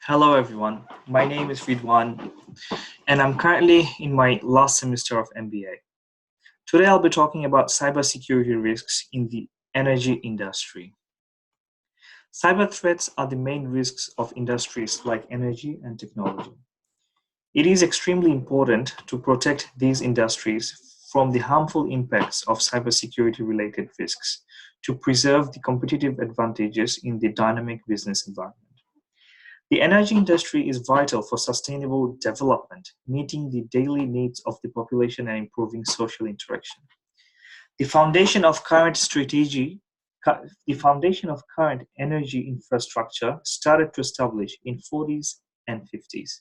Hello everyone, my name is Ridwan and I'm currently in my last semester of MBA. Today I'll be talking about cybersecurity risks in the energy industry. Cyber threats are the main risks of industries like energy and technology. It is extremely important to protect these industries from the harmful impacts of cybersecurity related risks to preserve the competitive advantages in the dynamic business environment. The energy industry is vital for sustainable development, meeting the daily needs of the population and improving social interaction. The foundation of current energy infrastructure started to establish in 40s and 50s.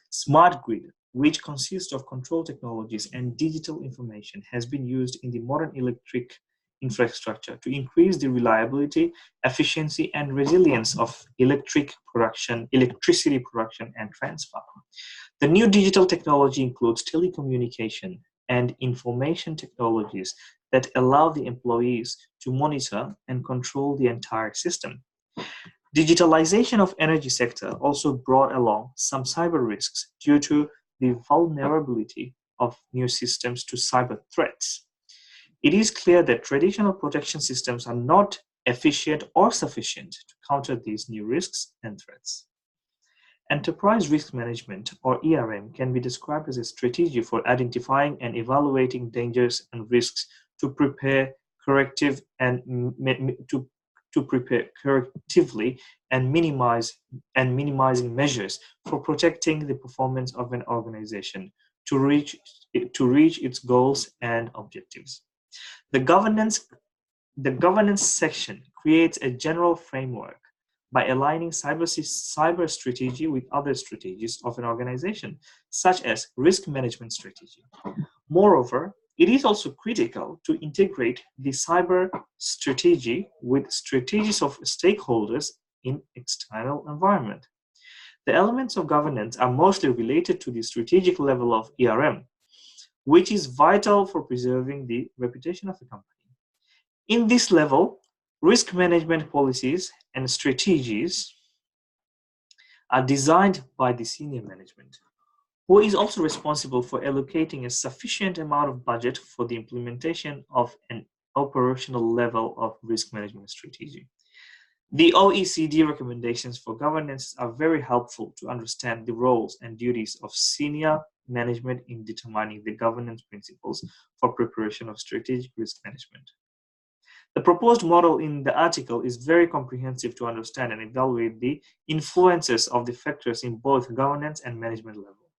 Smart grid, which consists of control technologies and digital information, has been used in the modern electric infrastructure to increase the reliability, efficiency, and resilience of electricity production and transfer. The new digital technology includes telecommunication and information technologies that allow the employees to monitor and control the entire system. Digitalization of energy sector also brought along some cyber risks due to the vulnerability of new systems to cyber threats. It is clear that traditional protection systems are not efficient or sufficient to counter these new risks and threats. Enterprise risk management, or ERM, can be described as a strategy for identifying and evaluating dangers and risks to prepare corrective and to prepare correctively and minimizing measures for protecting the performance of an organization to reach its goals and objectives. The governance section creates a general framework by aligning cyber strategy with other strategies of an organization, such as risk management strategy. Moreover, it is also critical to integrate the cyber strategy with strategies of stakeholders in external environment. The elements of governance are mostly related to the strategic level of ERM, which is vital for preserving the reputation of the company. In this level, risk management policies and strategies are designed by the senior management, who is also responsible for allocating a sufficient amount of budget for the implementation of an operational level of risk management strategy. The OECD recommendations for governance are very helpful to understand the roles and duties of senior management in determining the governance principles for preparation of strategic risk management. The proposed model in the article is very comprehensive to understand and evaluate the influences of the factors in both governance and management level.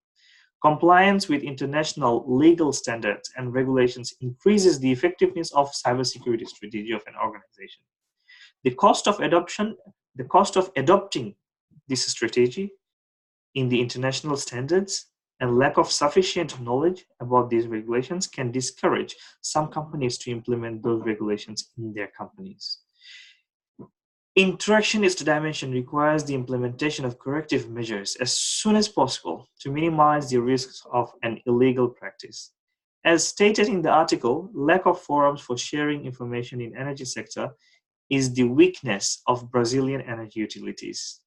Compliance with international legal standards and regulations increases the effectiveness of cybersecurity strategy of an organization. The cost of adopting this strategy in the international standards and lack of sufficient knowledge about these regulations can discourage some companies to implement those regulations in their companies. Interactionist dimension requires the implementation of corrective measures as soon as possible to minimize the risks of an illegal practice. As stated in the article, lack of forums for sharing information in energy sector is the weakness of Brazilian energy utilities.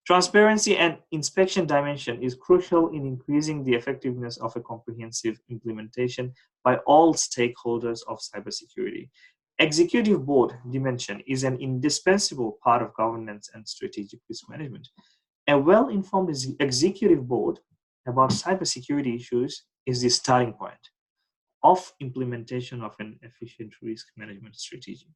Transparency and inspection dimension is crucial in increasing the effectiveness of a comprehensive implementation by all stakeholders of cybersecurity. Executive board dimension is an indispensable part of governance and strategic risk management. A well-informed executive board about cybersecurity issues is the starting point of implementation of an efficient risk management strategy.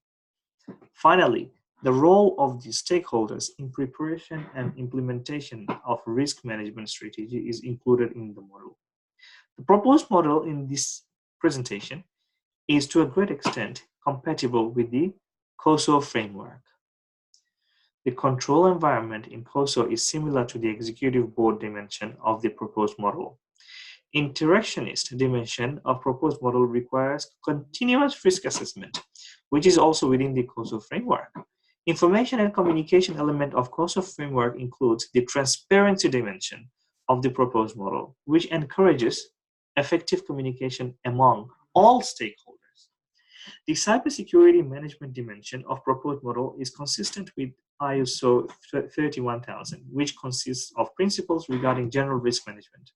Finally, the role of the stakeholders in preparation and implementation of risk management strategy is included in the model. The proposed model in this presentation is to a great extent compatible with the COSO framework. The control environment in COSO is similar to the executive board dimension of the proposed model. Interactionist dimension of proposed model requires continuous risk assessment, which is also within the COSO framework. Information and communication element of COSO framework includes the transparency dimension of the proposed model, which encourages effective communication among all stakeholders. The cybersecurity management dimension of proposed model is consistent with ISO 31000, which consists of principles regarding general risk management.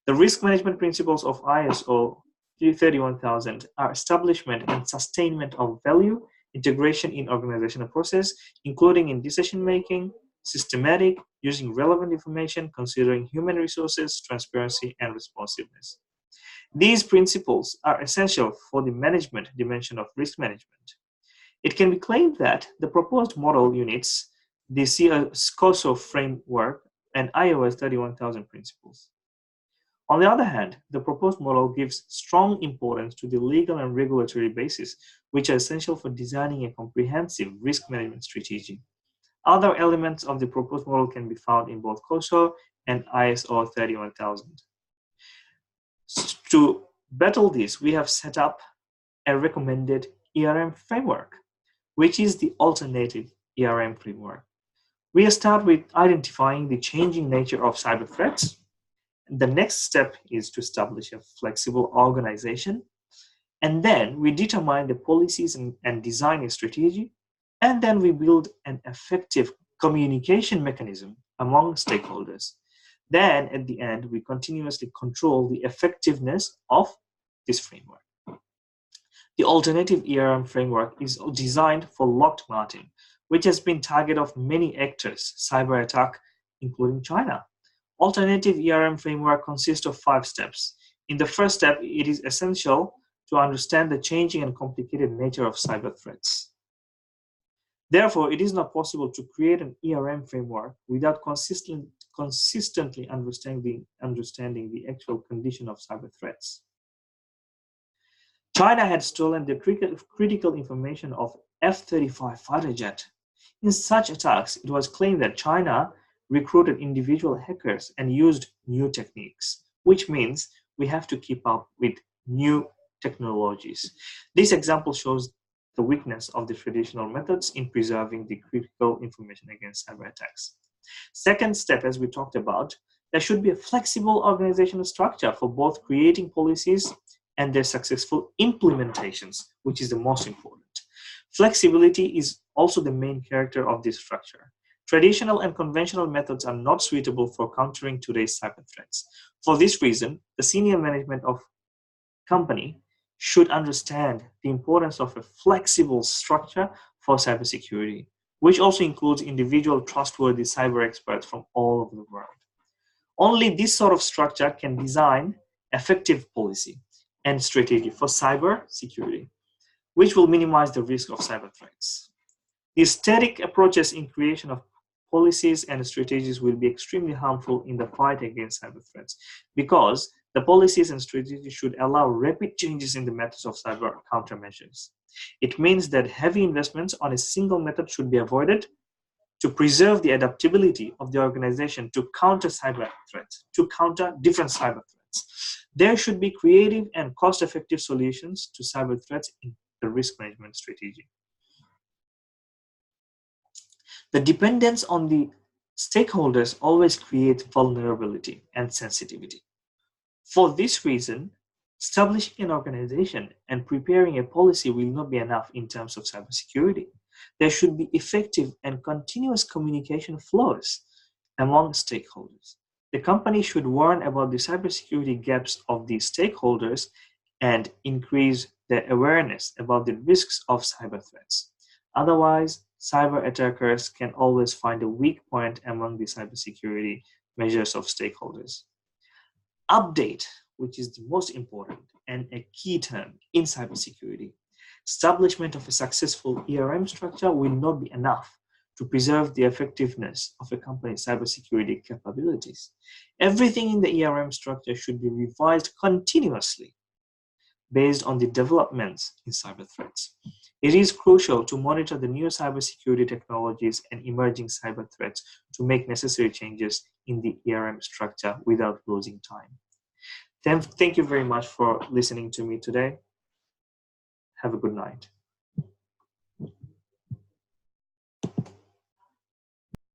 The risk management principles of ISO 31000 are establishment and sustainment of value, integration in organizational process, including in decision-making, systematic, using relevant information, considering human resources, transparency, and responsiveness. These principles are essential for the management dimension of risk management. It can be claimed that the proposed model units the COSO framework and iOS 31000 principles. On the other hand, the proposed model gives strong importance to the legal and regulatory basis, which are essential for designing a comprehensive risk management strategy. Other elements of the proposed model can be found in both COSO and ISO 31000. To battle this, we have set up a recommended ERM framework, which is the alternative ERM framework. We start with identifying the changing nature of cyber threats. The next step is to establish a flexible organization. And then we determine the policies and design a strategy. And then we build an effective communication mechanism among stakeholders. Then at the end, we continuously control the effectiveness of this framework. The alternative ERM framework is designed for Lockheed Martin, which has been target of many actors' cyber attack, including China. Alternative ERM framework consists of 5 steps. In the first step, it is essential to understand the changing and complicated nature of cyber threats. Therefore, it is not possible to create an ERM framework without consistently understanding the actual condition of cyber threats. China had stolen the critical information of F-35 fighter jet. In such attacks, it was claimed that China recruited individual hackers and used new techniques, which means we have to keep up with new technologies. This example shows the weakness of the traditional methods in preserving the critical information against cyber attacks. Second step, as we talked about, there should be a flexible organizational structure for both creating policies and their successful implementations, which is the most important. Flexibility is also the main character of this structure. Traditional and conventional methods are not suitable for countering today's cyber threats. For this reason, the senior management of company should understand the importance of a flexible structure for cybersecurity, which also includes individual trustworthy cyber experts from all over the world. Only this sort of structure can design effective policy and strategy for cyber security, which will minimize the risk of cyber threats. The static approaches in creation of policies and strategies will be extremely harmful in the fight against cyber threats, because the policies and strategies should allow rapid changes in the methods of cyber countermeasures. It means that heavy investments on a single method should be avoided to preserve the adaptability of the organization to counter cyber threats, to counter different cyber threats. There should be creative and cost-effective solutions to cyber threats in the risk management strategy. The dependence on the stakeholders always creates vulnerability and sensitivity. For this reason, establishing an organization and preparing a policy will not be enough in terms of cybersecurity. There should be effective and continuous communication flows among stakeholders. The company should warn about the cybersecurity gaps of the stakeholders and increase their awareness about the risks of cyber threats. Otherwise, cyber attackers can always find a weak point among the cybersecurity measures of stakeholders. Update, which is the most important and a key term in cybersecurity. Establishment of a successful ERM structure will not be enough to preserve the effectiveness of a company's cybersecurity capabilities. Everything in the ERM structure should be revised continuously based on the developments in cyber threats. It is crucial to monitor the new cybersecurity technologies and emerging cyber threats to make necessary changes in the ERM structure without losing time. Thank you very much for listening to me today. Have a good night.